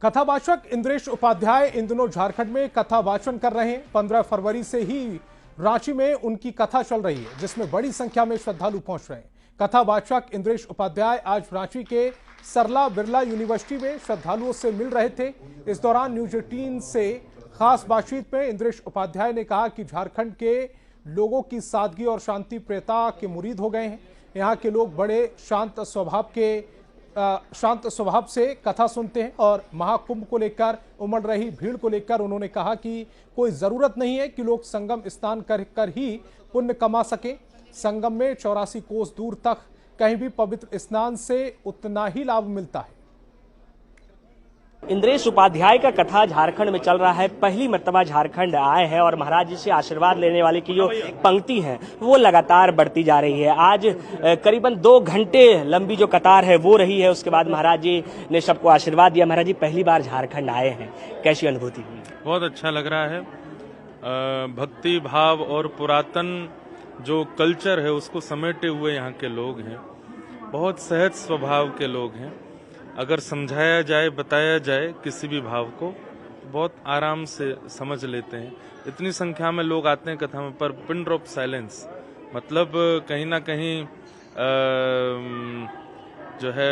कथावाचक इंद्रेश उपाध्याय इन दिनों झारखंड में कथा वाचन कर रहे हैं। 15 फरवरी से ही रांची में उनकी कथा चल रही है, जिसमें बड़ी संख्या में श्रद्धालु पहुंच रहे हैं। कथावाचक इंद्रेश उपाध्याय आज रांची के सरला बिरला यूनिवर्सिटी में श्रद्धालुओं से मिल रहे थे। इस दौरान न्यूज 18 से खास बातचीत में इंद्रेश उपाध्याय ने कहा कि झारखंड के लोगों की सादगी और शांति प्रियता के मुरीद हो गए हैं। यहाँ के लोग बड़े शांत स्वभाव से कथा सुनते हैं और महाकुंभ को लेकर उमड़ रही भीड़ को लेकर उन्होंने कहा कि कोई जरूरत नहीं है कि लोग संगम स्नान कर ही पुण्य कमा सके। संगम में 84 कोस दूर तक कहीं भी पवित्र स्नान से उतना ही लाभ मिलता है। इंद्रेश उपाध्याय का कथा झारखंड में चल रहा है। पहली मर्तबा झारखंड आए हैं और महाराज जी से आशीर्वाद लेने वाले की जो पंक्ति है वो लगातार बढ़ती जा रही है। आज करीबन 2 घंटे लंबी जो कतार है वो रही है। उसके बाद महाराज जी ने सबको आशीर्वाद दिया। महाराज जी पहली बार झारखंड आए हैं, कैसी अनुभूति हुई? बहुत अच्छा लग रहा है। भक्ति भाव और पुरातन जो कल्चर है उसको समेटे हुए यहाँ के लोग हैं। बहुत सहज स्वभाव के लोग हैं। अगर समझाया जाए, बताया जाए किसी भी भाव को, बहुत आराम से समझ लेते हैं। इतनी संख्या में लोग आते हैं कथा में, पर पिन ड्रॉप साइलेंस, मतलब कहीं ना कहीं जो है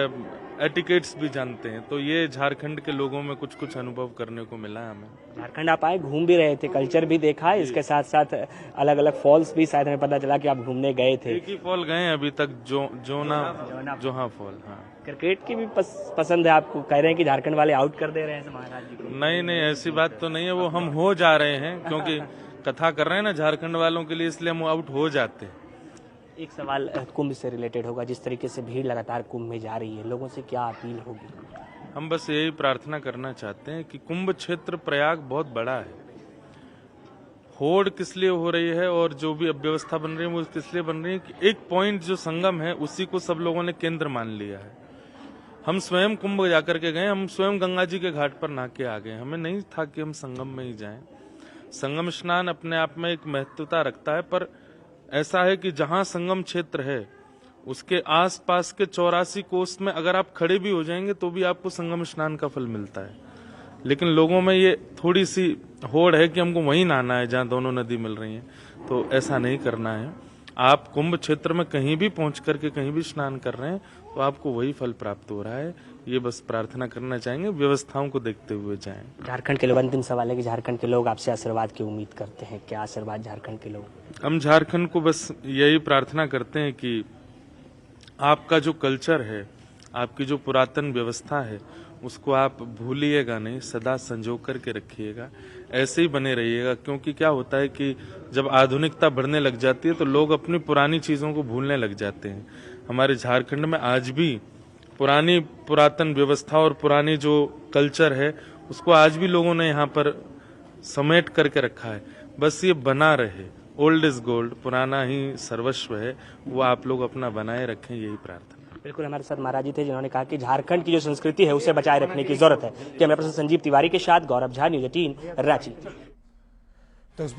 एटिकेट्स भी जानते हैं। तो ये झारखंड के लोगों में कुछ कुछ अनुभव करने को मिला है हमें। झारखंड आप आए, घूम भी रहे थे, कल्चर भी देखा है, इसके साथ साथ अलग अलग फॉल्स भी शायद हमें पता चला कि आप घूमने गए थे। एक ही फॉल गए हैं अभी तक, जोहा फॉल। हाँ, क्रिकेट की भी पसंद है आपको? कह रहे हैं कि झारखंड वाले आउट कर दे रहे हैं महाराज जी को। नहीं, ऐसी बात तो नहीं है। वो हम हो जा रहे हैं क्योंकि कथा कर रहे हैं ना झारखंड वालों के लिए, इसलिए हम आउट हो जाते हैं। एक सवाल कुंभ से रिलेटेड होगा। जिस तरीके से भीड़ लगातार कुंभ में जा रही है, लोगों से क्या अपील होगी? हम बस यही प्रार्थना करना चाहते हैं कि कुंभ क्षेत्र प्रयाग बहुत बड़ा है। होड़ किस लिए हो रही है और जो भी अव्यवस्था बन रही है वो किस लिए बन रही है कि एक पॉइंट जो संगम है उसी को सब लोगों ने केंद्र मान लिया है। हम स्वयं कुंभ जाकर के गए, हम स्वयं गंगा जी के घाट पर नहा के आ गए। हमें नहीं था कि हम संगम में ही जाएं। संगम स्नान अपने आप में एक महत्वता रखता है, पर ऐसा है कि जहां संगम क्षेत्र है उसके आसपास के 84 कोस में अगर आप खड़े भी हो जाएंगे तो भी आपको संगम स्नान का फल मिलता है। लेकिन लोगों में ये थोड़ी सी होड़ है कि हमको वहीं नहाना है जहां दोनों नदी मिल रही हैं। तो ऐसा नहीं करना है। आप कुंभ क्षेत्र में कहीं भी पहुंच करके कहीं भी स्नान कर रहे हैं तो आपको वही फल प्राप्त हो रहा है। ये बस प्रार्थना करना चाहेंगे, व्यवस्थाओं को देखते हुए जाएं। झारखंड के लोग, अंतिम सवाल है कि झारखंड के लोग आपसे आशीर्वाद की उम्मीद करते हैं, क्या आशीर्वाद झारखंड के लोग? हम झारखंड को बस यही प्रार्थना करते हैं कि आपका जो कल्चर है, आपकी जो पुरातन व्यवस्था है, उसको आप भूलिएगा नहीं, सदा संजो करके रखिएगा। ऐसे ही बने रहिएगा, क्योंकि क्या होता है कि जब आधुनिकता बढ़ने लग जाती है तो लोग अपनी पुरानी चीजों को भूलने लग जाते हैं। हमारे झारखंड में आज भी पुरातन व्यवस्था और पुरानी जो कल्चर है उसको आज भी लोगों ने यहाँ पर समेट करके रखा है। बस ये बना रहे। ओल्ड इज गोल्ड, पुराना ही सर्वस्व है, वो आप लोग अपना बनाए रखें, यही प्रार्थना। बिल्कुल, हमारे साथ महाराज जी थे जिन्होंने कहा कि झारखंड की जो संस्कृति है उसे बचाए रखने की जरूरत है। कैमरा पर्सन संजीव तिवारी के साथ गौरव झा, न्यूज 18 रांची।